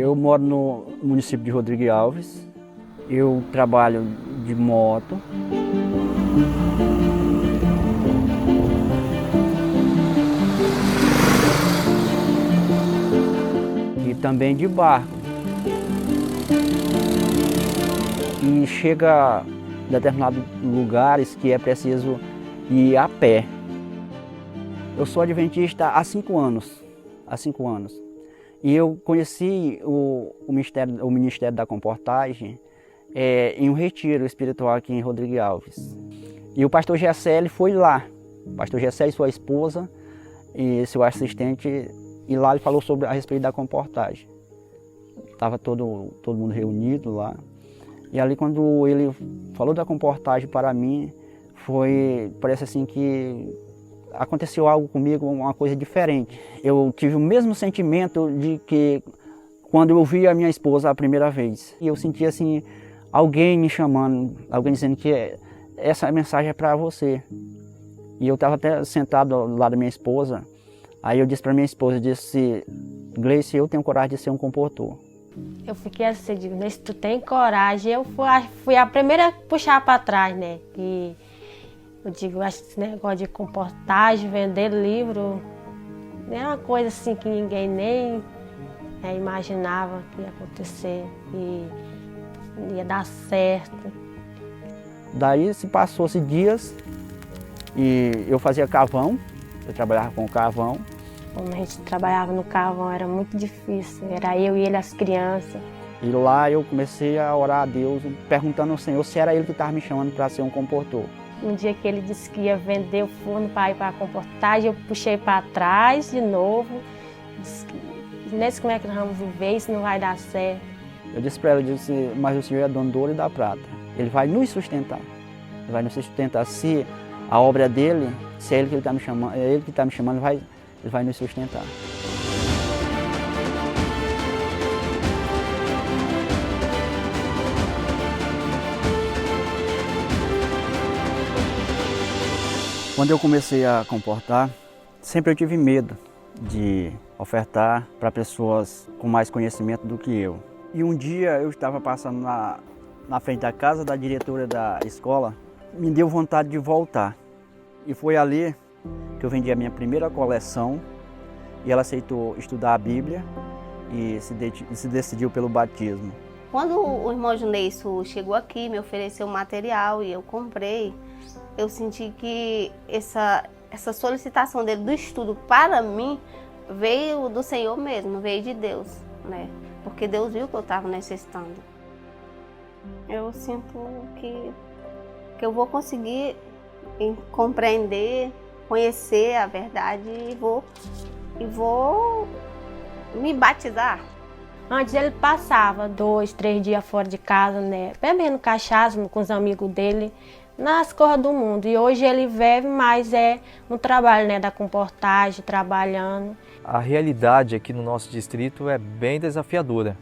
Eu moro no município de Rodrigues Alves. Eu trabalho de moto. E também de barco. E chega a determinados lugares que é preciso ir a pé. Eu sou adventista há 5 anos. Há 5 anos. E eu conheci o Ministério da Comportagem em um retiro espiritual aqui em Rodrigues Alves. E o pastor Gessé foi lá. O pastor Gessé e sua esposa e seu assistente, e lá ele falou a respeito da comportagem. Estava todo mundo reunido lá. E ali quando ele falou da comportagem para mim, parece assim que aconteceu algo comigo, uma coisa diferente. Eu tive o mesmo sentimento de que quando eu vi a minha esposa a primeira vez. E eu senti assim, alguém me chamando, alguém dizendo que essa mensagem é para você. E eu estava até sentado ao lado da minha esposa. Aí eu disse para minha esposa, Gleice, eu tenho coragem de ser um comportor. Eu fiquei assim, eu digo, se tu tem coragem, eu fui a primeira a puxar para trás, né? E eu digo, acho que esse negócio de comportagem, vender livro, é uma coisa assim que ninguém nem imaginava que ia acontecer e ia dar certo. Daí se passou-se dias e eu fazia carvão, eu trabalhava com carvão. Quando a gente trabalhava no carvão era muito difícil, era eu e ele, as crianças. E lá eu comecei a orar a Deus, perguntando ao Senhor se era Ele que estava me chamando para ser um comportor. Um dia que ele disse que ia vender o forno para ir para a comportagem, eu puxei para trás de novo. Disse que, como é que nós vamos viver, isso não vai dar certo. Eu disse para ela, mas o Senhor é dono do ouro e da prata. Ele vai nos sustentar. Ele vai nos sustentar. Se a obra é dele, se é Ele que está me chamando, ele vai nos sustentar. Quando eu comecei a comportar, sempre eu tive medo de ofertar para pessoas com mais conhecimento do que eu. E um dia eu estava passando na frente da casa da diretora da escola, me deu vontade de voltar. E foi ali que eu vendi a minha primeira coleção e ela aceitou estudar a Bíblia e se decidiu pelo batismo. Quando o irmão Juneisson chegou aqui, me ofereceu material e eu comprei, eu senti que essa solicitação dele do estudo para mim veio do Senhor mesmo, veio de Deus, né? Porque Deus viu que eu estava necessitando. Eu sinto que eu vou conseguir compreender, conhecer a verdade e vou me batizar. Antes ele passava 2, 3 dias fora de casa, né? Bebendo cachaça com os amigos dele, nas corras do mundo. E hoje ele vive mais no trabalho, né, da comportagem, trabalhando. A realidade aqui no nosso distrito é bem desafiadora.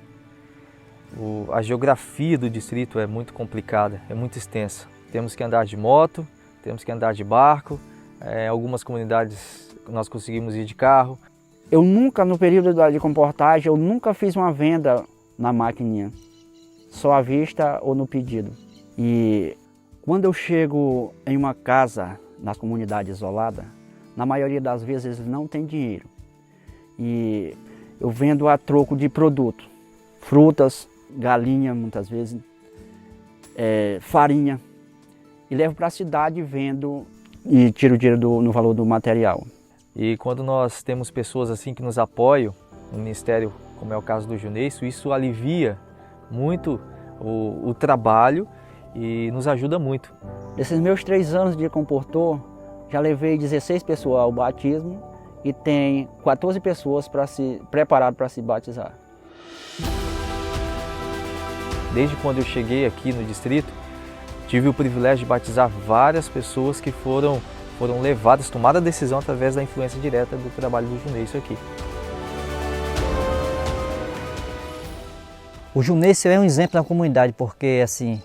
A geografia do distrito é muito complicada, é muito extensa. Temos que andar de moto, temos que andar de barco, algumas comunidades nós conseguimos ir de carro. Eu nunca, no período de comportagem, eu nunca fiz uma venda na maquininha, só à vista ou no pedido. E quando eu chego em uma casa, na comunidade isolada, na maioria das vezes eles não têm dinheiro. E eu vendo a troco de produto, frutas, galinha muitas vezes, farinha. E levo para a cidade e vendo e tiro o dinheiro no valor do material. E quando nós temos pessoas assim que nos apoiam no ministério, como é o caso do Juneisson, isso alivia muito o trabalho e nos ajuda muito. Nesses meus 3 anos de comportor, já levei 16 pessoas ao batismo e tem 14 pessoas preparadas para se batizar. Desde quando eu cheguei aqui no distrito, tive o privilégio de batizar várias pessoas que foram levadas, tomaram a decisão através da influência direta do trabalho do Juneisson aqui. O Juneisson é um exemplo na comunidade, porque assim,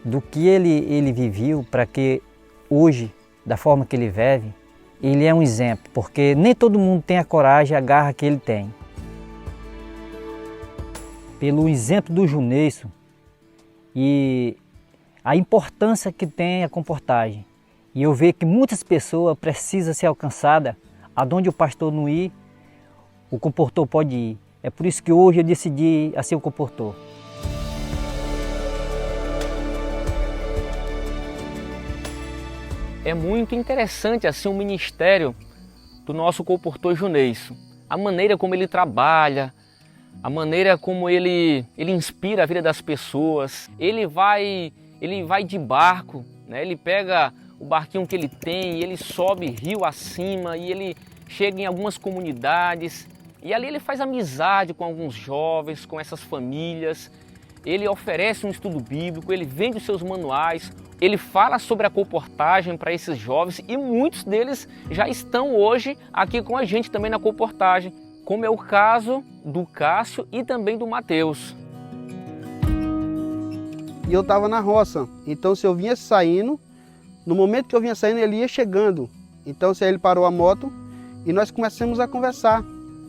do que ele viveu para que hoje, da forma que ele vive, ele é um exemplo, porque nem todo mundo tem a coragem e a garra que ele tem. pelo exemplo do Juneison e a importância que tem a comportagem. E eu vejo que muitas pessoas precisam ser alcançadas, aonde o pastor não ir, o comportor pode ir. É por isso que hoje eu decidi a ser o comportor. É muito interessante assim o ministério do nosso comportor Juneison. A maneira como ele trabalha, a maneira como ele inspira a vida das pessoas. Ele vai de barco, né? Ele pega o barquinho que ele tem e ele sobe rio acima e ele chega em algumas comunidades e ali ele faz amizade com alguns jovens, com essas famílias. Ele oferece um estudo bíblico, ele vende os seus manuais, ele fala sobre a comportagem para esses jovens e muitos deles já estão hoje aqui com a gente também na comportagem, como é o caso do Cássio e também do Mateus. E eu estava na roça, então se eu vinha saindo, no momento que eu vinha saindo ele ia chegando. Então se ele parou a moto e nós começamos a conversar.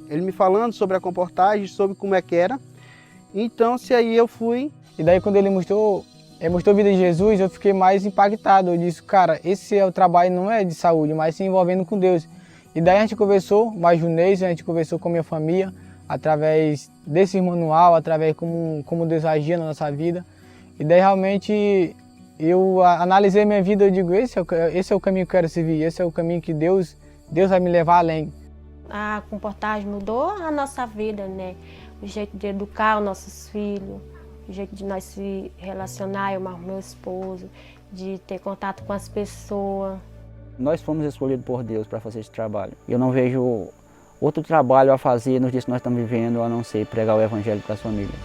Ele me falando sobre a comportagem, sobre como é que era. Então se aí eu fui. E daí quando ele mostrou a vida de Jesus, eu fiquei mais impactado. Eu disse, cara, esse é o trabalho, não é de saúde, mas se envolvendo com Deus. E daí a gente conversou, mais Juneison, a gente conversou com a minha família, através desse manual, através como Deus agia na nossa vida. E daí realmente eu analisei minha vida e digo, esse é o caminho que eu quero seguir, esse é o caminho que Deus vai me levar além. A comportagem mudou a nossa vida, né? O jeito de educar os nossos filhos, o jeito de nós se relacionar, eu mais meu esposo, de ter contato com as pessoas. Nós fomos escolhidos por Deus para fazer esse trabalho. Eu não vejo outro trabalho a fazer nos dias que nós estamos vivendo, a não ser pregar o evangelho para as famílias.